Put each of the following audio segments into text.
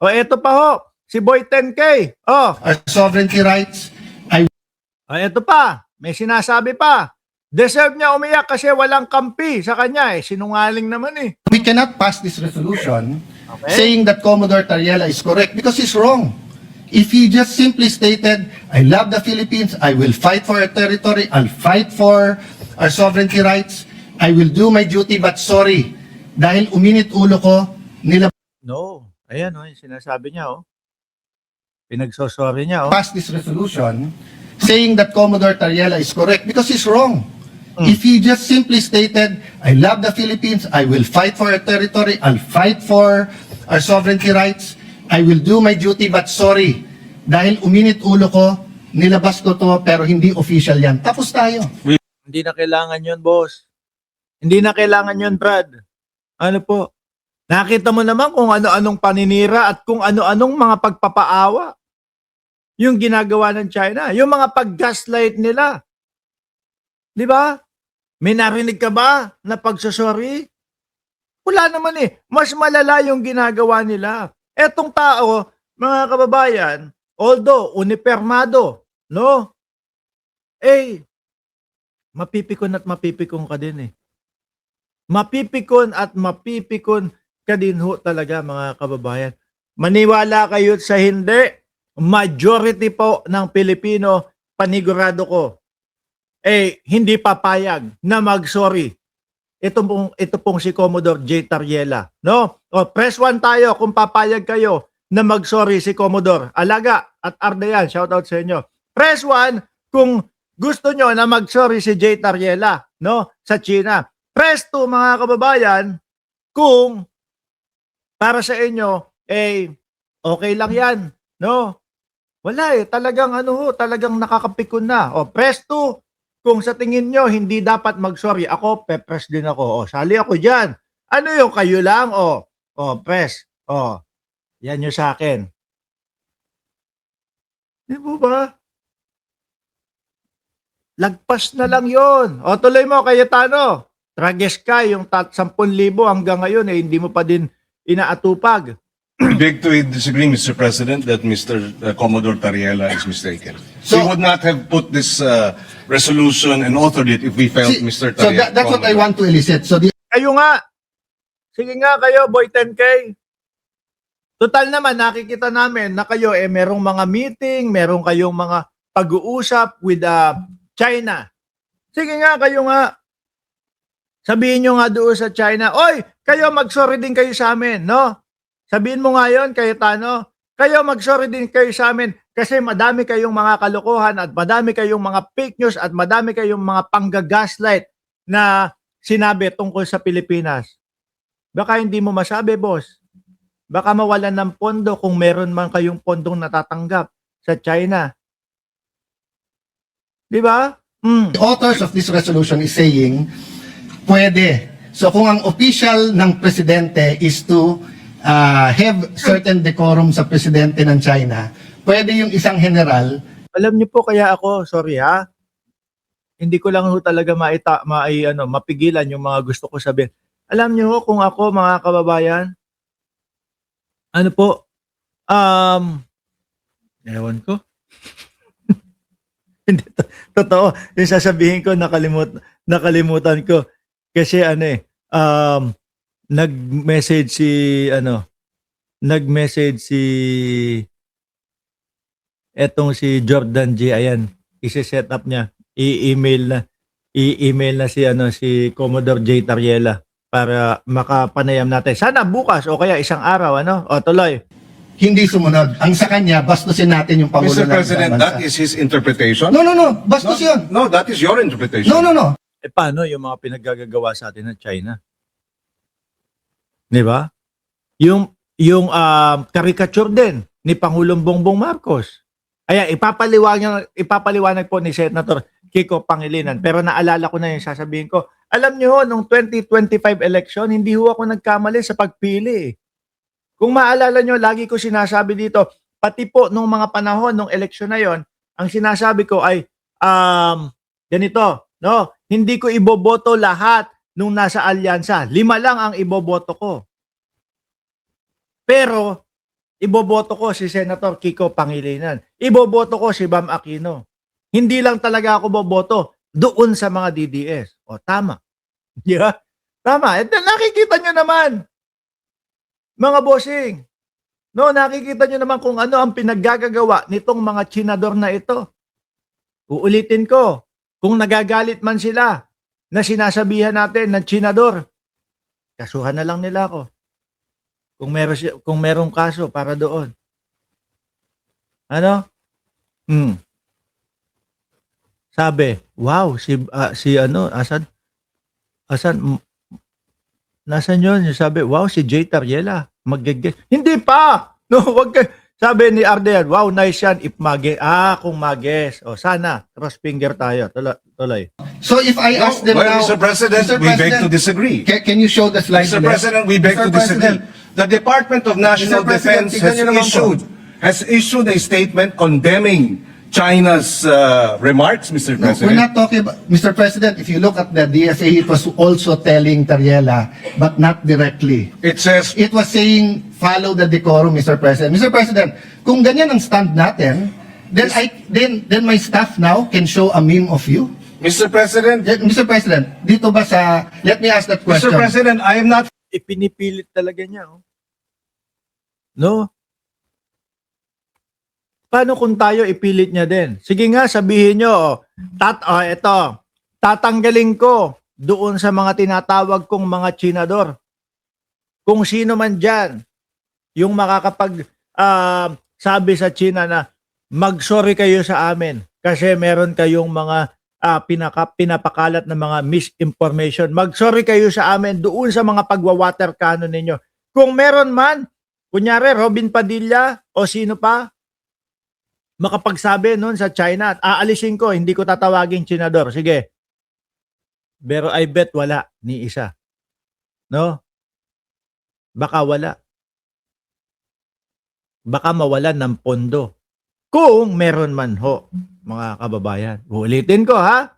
O eto pa ho, si Boy 10K. O, Our sovereignty rights, eto pa, may sinasabi pa. Deserve niya umiyak kasi walang kampi sa kanya eh. Sinungaling naman eh. we cannot pass this resolution Okay. saying that Commodore Tariela is correct because he's wrong. If he just simply stated, I love the Philippines, I will fight for our territory, I'll fight for our sovereignty rights, I will do my duty, but sorry, dahil uminit ulo ko, No. Ayan yung sinasabi niya Pinagsosorry niya pass this resolution saying that Commodore Tariela is correct because he's wrong. If he just simply stated, I love the Philippines, I will fight for our territory, I'll fight for our sovereignty rights, I will do my duty, but sorry, dahil uminit ulo ko, nilabas ko to, pero hindi official yan. Tapos tayo. Hindi na kailangan yun, boss. Hindi na kailangan yun, Brad. Ano po? Nakita mo naman kung ano-anong paninira at kung ano-anong mga pagpapaawa yung ginagawa ng China. Yung mga pag-gaslight nila. Di ba? May narinig ka ba na pagsasorry? Wala naman eh. Mas malala yung ginagawa nila. Etong tao, mga kababayan, although unipermado, no? Mapipikon at mapipikon ka din eh. Mapipikon at mapipikon ka din ho talaga mga kababayan. Maniwala kayo sa hindi, majority po ng Pilipino, panigurado ko, hindi papayag na mag-sorry. Ito pong si Commodore J. Tariela. No? O, press 1 tayo kung papayag kayo na mag-sorry si Commodore Alaga at Ardayan. Shoutout sa inyo. Press 1 kung gusto nyo na mag-sorry si J. Tariela, no? Sa China. Press 2 mga kababayan kung para sa inyo, okay lang yan. No? Wala talagang talagang nakakapikon na. O, press 2 kung sa tingin nyo, hindi dapat mag-sorry. Ako, pe-press din ako. O, sali ako dyan. Ano yung kayo lang? O, press. O, yan yung sa akin. Di mo ba? Lagpas na lang yon. O, tuloy mo, Cayetano. Trages ka, yung 10,000 hanggang ngayon, hindi mo pa din inaatupag. I beg to disagree, Mr. President, that Mr. Commodore Tariela is mistaken. So- We would not have put this resolution and authored it if we felt Mr. So Tariela. that's what I want to elicit. So Kayo nga. Sige nga kayo, Boy 10K. Total naman, nakikita namin na kayo merong mga meeting, merong kayong mga pag-uusap with China. Sige nga, kayo nga. Sabihin nyo nga doon sa China, oy, kayo mag-sorry din kayo sa amin, no? Sabihin mo nga yun, Cayetano, kayo mag-sorry din kayo sa amin kasi madami kayong mga kalokohan at madami kayong mga fake news at madami kayong mga panggagaslight na sinabi tungkol sa Pilipinas. Baka hindi mo masabi, boss. Baka mawalan ng pondo kung meron man kayong pondong natatanggap sa China. Di ba? the authors of this resolution is saying, pwede. So kung ang official ng presidente is to have certain decorum sa presidente ng China, pwede yung isang general. Alam niyo po kaya ako, sorry ha, hindi ko lang ho talaga mapigilan yung mga gusto ko sabihin. Alam niyo ho kung ako mga kababayan, ano po, ewan ko. Hindi, totoo, yung sasabihin ko, nakalimutan ko. Kasi nag-message si etong si Jordan G. Ayan, isi-set up niya. I-email na si Commodore J. Tariela para makapanayam natin. Sana bukas o kaya isang araw, O, tuloy. Hindi sumunod. Ang sa kanya, bastusin natin yung Pangulo Mr. ng President, bansa. that is his interpretation. No. Bastos yun. No, that is your interpretation. No. Paano yung mga pinaggagawa sa atin ng China? Di ba? Yung caricature din ni Pangulong Bongbong Marcos. Ayan, ipapaliwanag po ni Senator Kiko Pangilinan. Pero naalala ko na yung sasabihin ko. Alam niyo ho, nung 2025 election, hindi ho ako nagkamali sa pagpili. Kung maalala nyo, lagi ko sinasabi dito, pati po nung mga panahon, nung eleksyon na yon, ang sinasabi ko ay, ganito, no? Hindi ko iboboto lahat nung nasa alyansa. 5 lang ang iboboto ko. Pero, iboboto ko si Senator Kiko Pangilinan. Iboboto ko si Bam Aquino. Hindi lang talaga ako boboto doon sa mga DDS. O, tama. Di ba? Tama. At nakikita nyo naman, mga bossing. No, nakikita nyo naman kung ano ang pinaggagawa nitong mga tsinador na ito. Uulitin ko, kung nagagalit man sila na sinasabihan natin ng tsinador, kasuhan na lang nila ako. Kung merong kaso para doon. Ano? Sabi, wow, si ano, asan, nasan yun? Sabi, wow, si Jay Tariela, mag-guess. Hindi pa! No, wag ka. Sabi ni Arden, wow, nice yan, if kung mag-guess. O, sana, cross finger tayo. Tuloy. So if I ask them Well, now, Mr. President, we beg to disagree. Can you show the slide? Mr. ulit? President, we beg Mr. to disagree. President, The Department of National Mr. President, Defense tignan niyo naman po. has issued a statement condemning China's remarks, Mr. No, we're President. not talking about, Mr. President, if you look at the DFA, it was also telling Tariela, but not directly. It says, It was saying, follow the decorum, Mr. President. Mr. President, kung ganyan ang stand natin, then my staff now can show a meme of you. Mr. President, Mr. President, dito ba sa, let me ask that Mr. question. President, I am not Ipinipilit talaga niya. Oh. No? Paano kung tayo ipilit niya din? Sige nga, sabihin nyo, ito, tatanggalin ko doon sa mga tinatawag kong mga tsinador. Kung sino man dyan, yung makakapag sabi sa China na mag-sorry kayo sa amin kasi meron kayong mga pinapakalat na mga misinformation. Mag-sorry kayo sa amin doon sa mga pagwa-water cannon ninyo. Kung meron man, kunyari Robin Padilla o sino pa, makapagsabi noon sa China, aalisin ko, hindi ko tatawagin tsinador. Sige. Pero I bet wala ni isa. No? Baka wala. Baka mawalan ng pondo. Kung meron man ho, mga kababayan. Ulitin ko ha.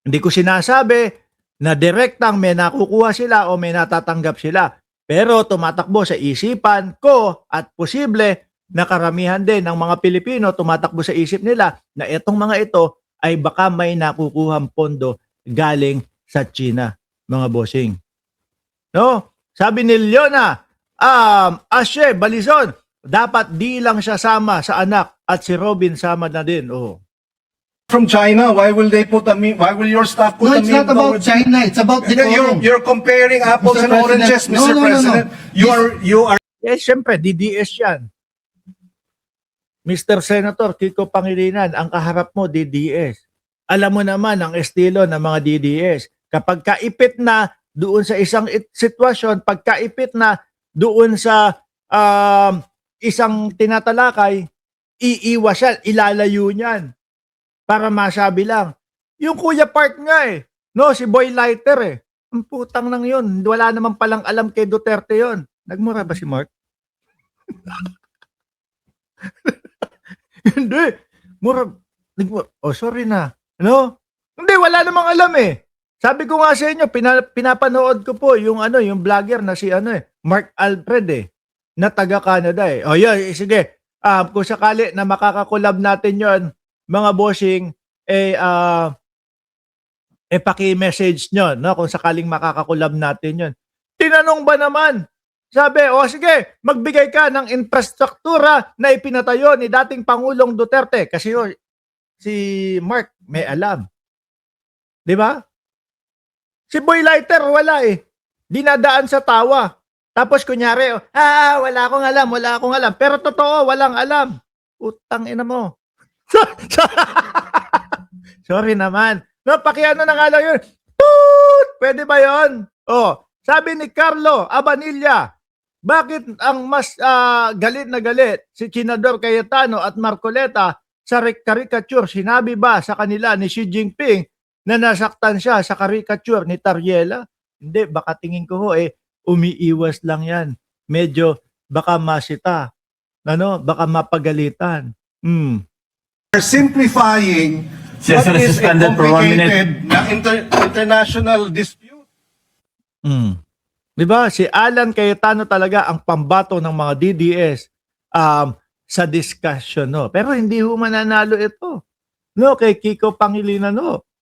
Hindi ko sinasabi na direktang may nakukuha sila o may natatanggap sila. Pero tumatakbo sa isipan ko at posible na karamihan din ng mga Pilipino tumatakbo sa isip nila na itong mga ito ay baka may nakukuhang pondo galing sa China, mga bossing. No? Sabi ni Leona, Ashe, Balizon, dapat di lang siya sama sa anak at si Robin sama na din. Oh. from China. Why will they put a meme? Why will your staff put No, a it's meme? not about China. It's about decorum. You're comparing apples Mr. and oranges, President. Mr. No. President. You are Eh, syempre, DDS yan. Mr. Senator Kiko Pangilinan, ang kaharap mo, DDS. Alam mo naman ang estilo ng mga DDS. Kapag kaipit na doon sa isang sitwasyon, pag kaipit na doon sa isang tinatalakay, iiwas yan, ilalayo niyan. Para masabi lang. Yung Kuya Park nga eh. No, si Boy Lighter eh. Ang putang nang yun. Wala naman palang alam kay Duterte yon. Nagmura ba si Mark? Hindi. Mura. Oh, sorry na. Ano? Hindi, wala namang alam eh. Sabi ko nga sa inyo, pinapanood ko po yung yung vlogger na si Mark Alfred eh, na taga Canada eh. Oh, yeah, sige. Kung sakali na makakakolab natin yon, mga bossing, paki-message nyo, no? Kung sakaling makakakolab natin yon. Tinanong ba naman? Sabi, sige, magbigay ka ng infrastruktura na ipinatayo ni dating Pangulong Duterte. Kasi si Mark may alam. Di ba? Si Boy Lighter, wala eh. Dinadaan sa tawa. Tapos kunyari, wala akong alam. Pero totoo, walang alam. Utang ina mo. Sorry naman. No, pakiano na nga lang yun. Toot! Pwede ba yun? Sabi ni Carlo Abanilla, bakit ang mas galit na galit si Senador Cayetano at Marcoleta sa caricature? Sinabi ba sa kanila ni Xi Jinping na nasaktan siya sa caricature ni Tariela? Hindi, baka tingin ko umiiwas lang yan. Medyo baka masita. Baka mapagalitan. are simplifying Yes, what sir, is a suspended for 1 minute. complicated na international dispute. Di ba? Si Alan Cayetano talaga ang pambato ng mga DDS sa discussion, no. Pero hindi ho mananalo ito. No, kay Kiko Pangilinan, no.